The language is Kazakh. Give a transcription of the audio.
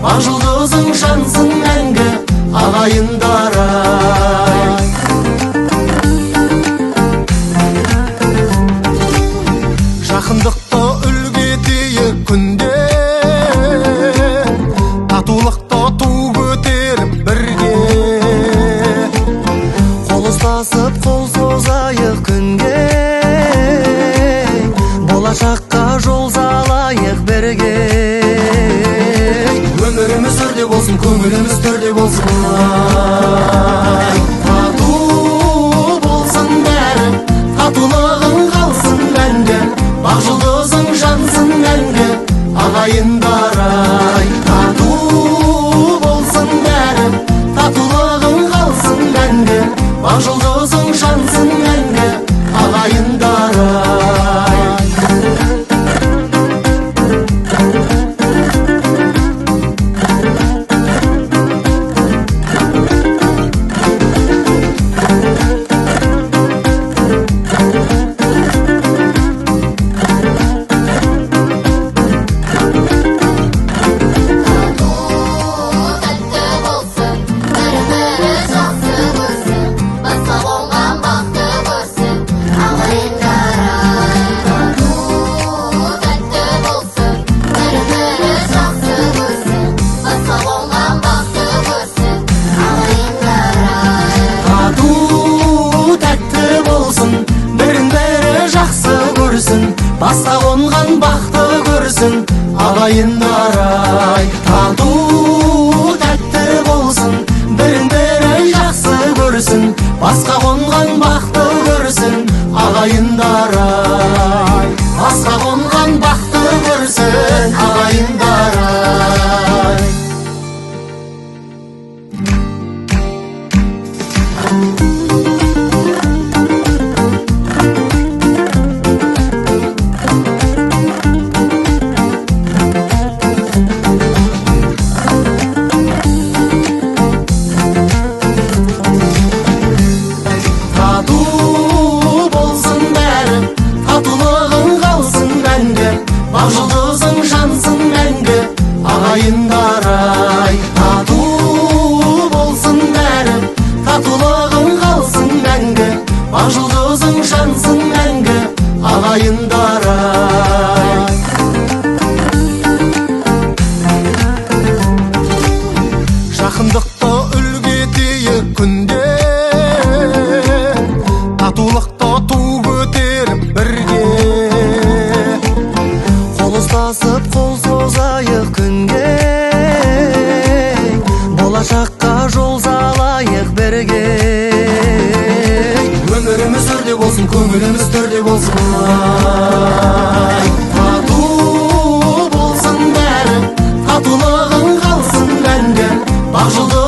ақ жұлдызың жансын мәңгі ағайындар-ай. Жақындықты үлгі етейік күнде, татулықты ту көтеріп бірге, қол ұстасып қол созайық күнге, болашаққа жол салайық бірге. Өміріміз түрде болсын, көңіліміз түрде болсын, тату болсын бәрі, татулығың қалсын мәңгі, ақ жұлдызың жансын мәңгі ағайындар-ай. Тату болсын бәрі, татулығың қалсын мәңгі, ақ жұлдызың жансын мәңгі ағайындар-ай. Басқа қонған бақты көрсін ағайындар-ай. Тату тәтті болсын, бірін-бірі жақсы көрсін, басқа қонған бақты көрсін ағайындар-ай. Басқа қонған бақты көрсін ағайындар-ай. Ақ жұлдызың жансын мәңгі ағайындар-ай. Тату болсын бәрі, татулығың қалсын мәңгі, ақ жұлдызың жансын мәңгі ағайындар-ай. Жақындықты үлгі етейік күнде, татулықты ту көтеріп бірге, ұстасып қол созайық күнге, болашаққа жол салайық бірге. Өміріміз түрде болсын, көңіліміз түрде болсын, тату болсын бәрі, татулығың қалсын мәңгі, ақ жұлдыз